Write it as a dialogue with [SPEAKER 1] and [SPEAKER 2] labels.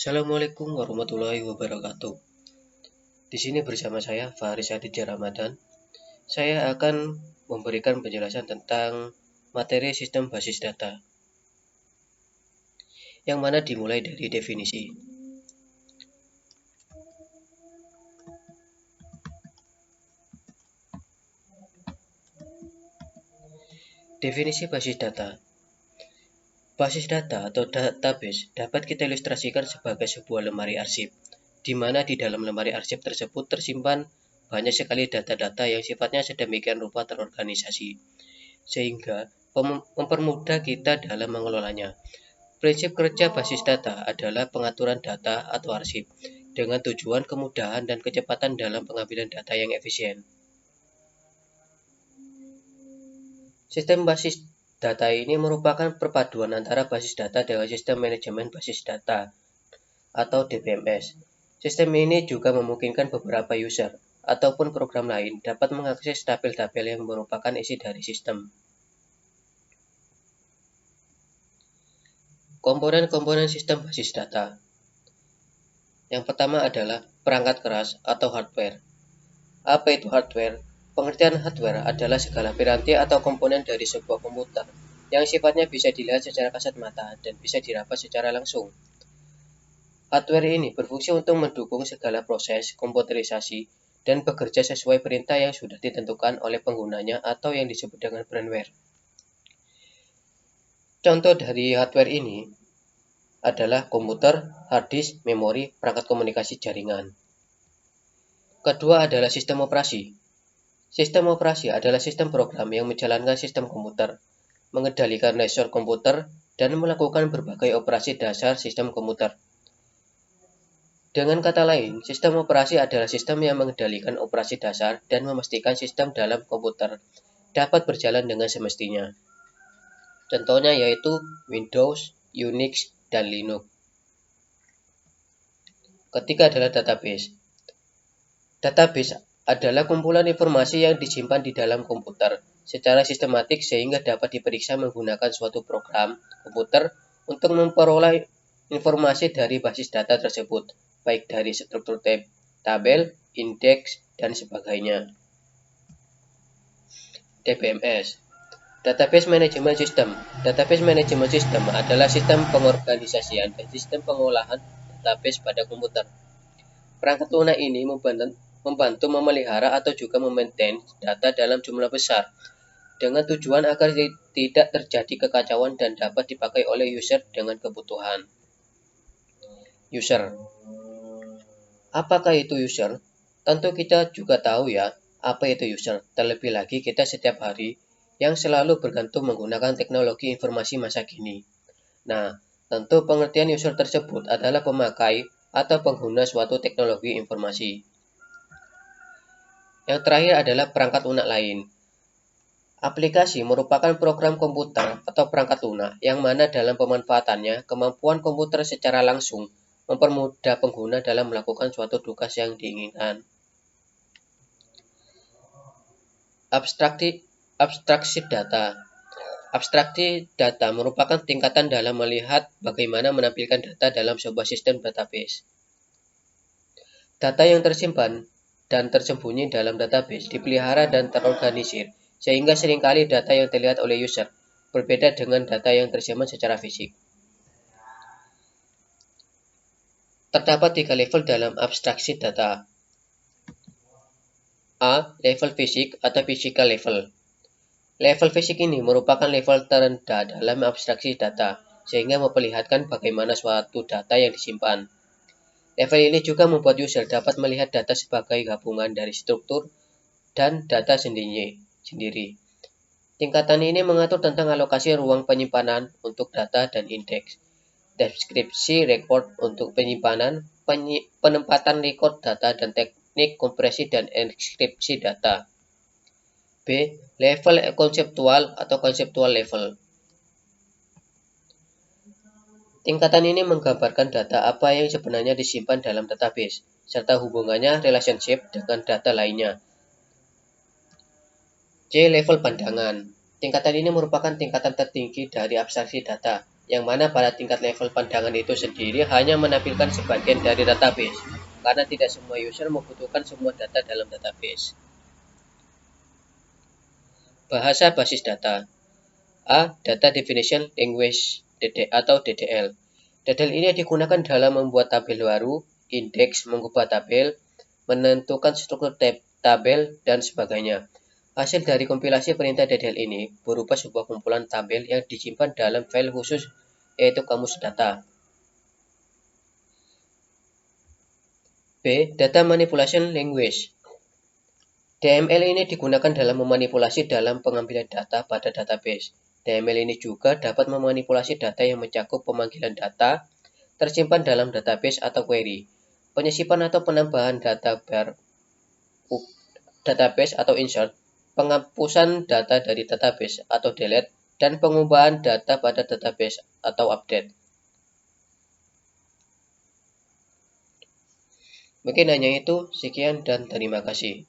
[SPEAKER 1] Assalamualaikum warahmatullahi wabarakatuh. Di sini bersama saya Faris Aditya Ramadan. Saya akan memberikan penjelasan tentang materi sistem basis data, yang mana dimulai dari definisi. Definisi basis data. Basis data atau database dapat kita ilustrasikan sebagai sebuah lemari arsip, di mana di dalam lemari arsip tersebut tersimpan banyak sekali data-data yang sifatnya sedemikian rupa terorganisasi, sehingga mempermudah kita dalam mengelolanya. Prinsip kerja basis data adalah pengaturan data atau arsip dengan tujuan kemudahan dan kecepatan dalam pengambilan data yang efisien. Sistem basis data ini merupakan perpaduan antara basis data dengan sistem manajemen basis data atau DBMS. Sistem ini juga memungkinkan beberapa user ataupun program lain dapat mengakses tabel-tabel yang merupakan isi dari sistem. Komponen-komponen sistem basis data. Yang pertama adalah perangkat keras atau hardware. Apa itu hardware? Pengertian hardware adalah segala piranti atau komponen dari sebuah komputer yang sifatnya bisa dilihat secara kasat mata dan bisa diraba secara langsung. Hardware ini berfungsi untuk mendukung segala proses komputerisasi dan bekerja sesuai perintah yang sudah ditentukan oleh penggunanya atau yang disebut dengan firmware. Contoh dari hardware ini adalah komputer, hard disk, memori, perangkat komunikasi jaringan. Kedua adalah sistem operasi. Sistem operasi adalah sistem program yang menjalankan sistem komputer, mengendalikan resor komputer, dan melakukan berbagai operasi dasar sistem komputer. Dengan kata lain, sistem operasi adalah sistem yang mengendalikan operasi dasar dan memastikan sistem dalam komputer dapat berjalan dengan semestinya. Contohnya yaitu Windows, Unix, dan Linux. Ketiga adalah database. Database adalah kumpulan informasi yang disimpan di dalam komputer secara sistematik sehingga dapat diperiksa menggunakan suatu program komputer untuk memperoleh informasi dari basis data tersebut, baik dari struktur tabel, indeks, dan sebagainya. DBMS, Database Management System. Database Management System adalah sistem pengorganisasian dan sistem pengolahan database pada komputer. Perangkat lunak ini membantu memelihara atau juga memaintain data dalam jumlah besar dengan tujuan agar tidak terjadi kekacauan dan dapat dipakai oleh user dengan kebutuhan. User. Apakah itu user? Tentu kita juga tahu ya, apa itu user. Terlebih lagi kita setiap hari yang selalu bergantung menggunakan teknologi informasi masa kini. Nah, tentu pengertian user tersebut adalah pemakai atau pengguna suatu teknologi informasi. Yang terakhir adalah perangkat lunak lain. Aplikasi merupakan program komputer atau perangkat lunak yang mana dalam pemanfaatannya kemampuan komputer secara langsung mempermudah pengguna dalam melakukan suatu tugas yang diinginkan. Abstraksi data. Abstraksi data merupakan tingkatan dalam melihat bagaimana menampilkan data dalam sebuah sistem database. Data yang tersimpan dan tersembunyi dalam database dipelihara dan terorganisir, sehingga seringkali data yang terlihat oleh user berbeda dengan data yang tersimpan secara fisik. Terdapat 3 level dalam abstraksi data. A. Level fisik atau physical level. Level fisik ini merupakan level terendah dalam abstraksi data, sehingga memperlihatkan bagaimana suatu data yang disimpan. Level ini juga membuat user dapat melihat data sebagai gabungan dari struktur dan data sendiri. Tingkatan ini mengatur tentang alokasi ruang penyimpanan untuk data dan indeks, deskripsi record untuk penyimpanan, penempatan record data, dan teknik kompresi dan enkripsi data. B. Level konseptual atau conceptual level. Tingkatan ini menggambarkan data apa yang sebenarnya disimpan dalam database, serta hubungannya relationship dengan data lainnya. C. Level pandangan. Tingkatan ini merupakan tingkatan tertinggi dari abstraksi data, yang mana pada tingkat level pandangan itu sendiri hanya menampilkan sebagian dari database, karena tidak semua user membutuhkan semua data dalam database. Bahasa basis data. A. Data Definition Language atau DDL. DDL ini digunakan dalam membuat tabel baru, indeks, mengubah tabel, menentukan struktur tabel, dan sebagainya. Hasil dari kompilasi perintah DDL ini berupa sebuah kumpulan tabel yang disimpan dalam file khusus, yaitu kamus data. B. Data Manipulation Language. DML ini digunakan dalam memanipulasi dalam pengambilan data pada database. DML ini juga dapat memanipulasi data yang mencakup pemanggilan data, tersimpan dalam database atau query, penyisipan atau penambahan database atau insert, penghapusan data dari database atau delete, dan pengubahan data pada database atau update. Mungkin hanya itu, sekian dan terima kasih.